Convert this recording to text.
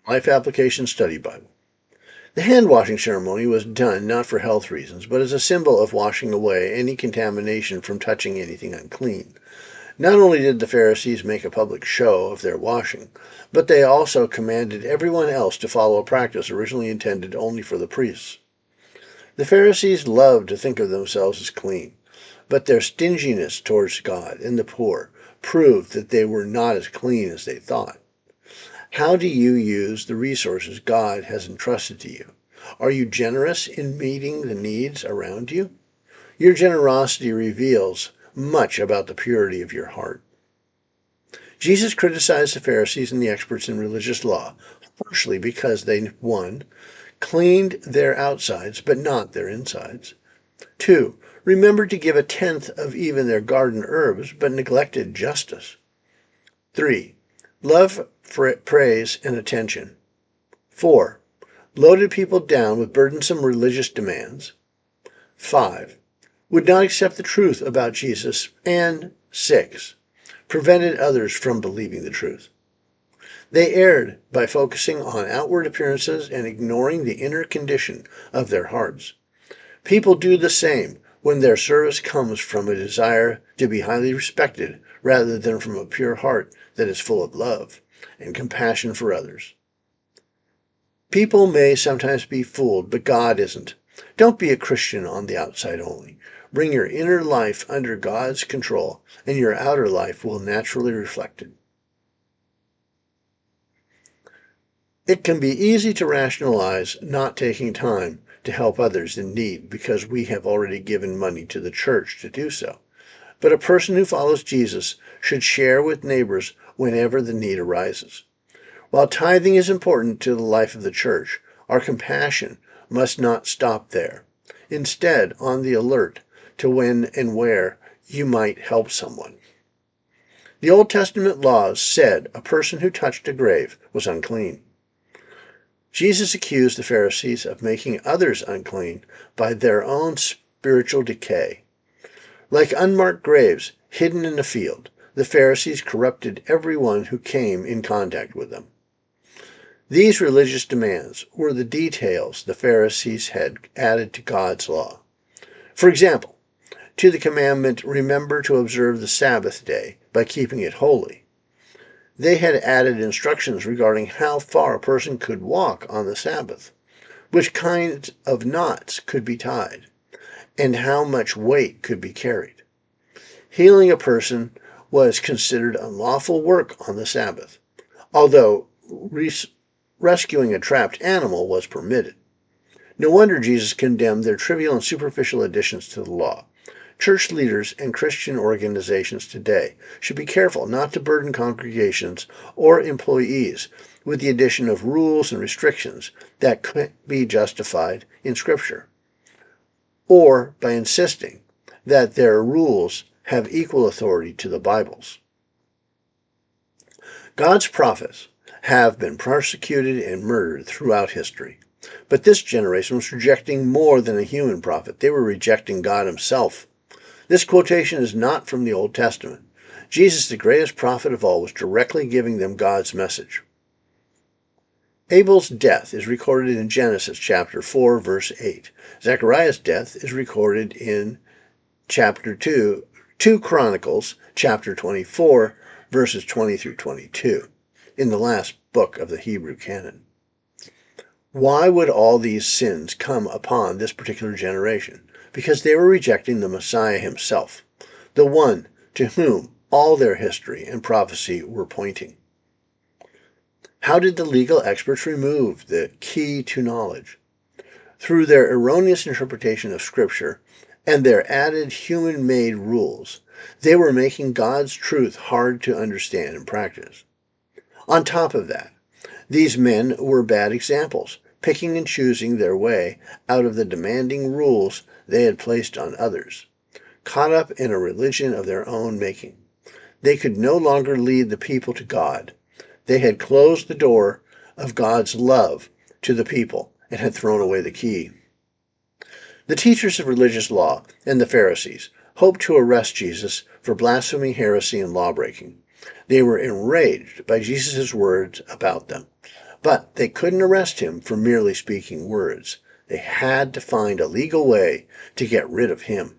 Life Application Study Bible. The hand-washing ceremony was done not for health reasons, but as a symbol of washing away any contamination from touching anything unclean. Not only did the Pharisees make a public show of their washing, but they also commanded everyone else to follow a practice originally intended only for the priests. The Pharisees loved to think of themselves as clean, but their stinginess towards God and the poor proved that they were not as clean as they thought. How do you use the resources God has entrusted to you? Are you generous in meeting the needs around you? Your generosity reveals much about the purity of your heart. Jesus criticized the Pharisees and the experts in religious law, partially because they, 1. Cleaned their outsides, but not their insides. 2. Remembered to give a tenth of even their garden herbs, but neglected justice. 3. Love, praise, and attention. 4. Loaded people down with burdensome religious demands. 5. Would not accept the truth about Jesus. And 6. Prevented others from believing the truth. They erred by focusing on outward appearances and ignoring the inner condition of their hearts. People do the same when their service comes from a desire to be highly respected rather than from a pure heart that is full of love and compassion for others. People may sometimes be fooled, but God isn't. Don't be a Christian on the outside only. Bring your inner life under God's control, and your outer life will naturally reflect it. It can be easy to rationalize not taking time to help others in need because we have already given money to the church to do so. But a person who follows Jesus should share with neighbors whenever the need arises. While tithing is important to the life of the church, our compassion must not stop there. Instead, on the alert to when and where you might help someone. The Old Testament laws said a person who touched a grave was unclean. Jesus accused the Pharisees of making others unclean by their own spiritual decay. Like unmarked graves hidden in a field, the Pharisees corrupted everyone who came in contact with them. These religious demands were the details the Pharisees had added to God's law. For example, to the commandment, remember to observe the Sabbath day by keeping it holy. They had added instructions regarding how far a person could walk on the Sabbath, which kinds of knots could be tied, and how much weight could be carried. Healing a person was considered unlawful work on the Sabbath, although rescuing a trapped animal was permitted. No wonder Jesus condemned their trivial and superficial additions to the law. Church leaders and Christian organizations today should be careful not to burden congregations or employees with the addition of rules and restrictions that can't be justified in Scripture, or by insisting that their rules have equal authority to the Bible's. God's prophets have been persecuted and murdered throughout history, but this generation was rejecting more than a human prophet. They were rejecting God himself. This quotation is not from the Old Testament. Jesus, the greatest prophet of all, was directly giving them God's message. Abel's death is recorded in Genesis chapter 4, verse 8. Zechariah's death is recorded in chapter 2 Chronicles chapter 24, verses 20 through 22, in the last book of the Hebrew canon. Why would all these sins come upon this particular generation? Because they were rejecting the Messiah himself, the one to whom all their history and prophecy were pointing. How did the legal experts remove the key to knowledge? Through their erroneous interpretation of Scripture and their added human-made rules, they were making God's truth hard to understand and practice. On top of that, these men were bad examples, picking and choosing their way out of the demanding rules they had placed on others, caught up in a religion of their own making. They could no longer lead the people to God. They had closed the door of God's love to the people and had thrown away the key. The teachers of religious law and the Pharisees hoped to arrest Jesus for blasphemy, heresy, and lawbreaking. They were enraged by Jesus' words about them. But they couldn't arrest him for merely speaking words. They had to find a legal way to get rid of him.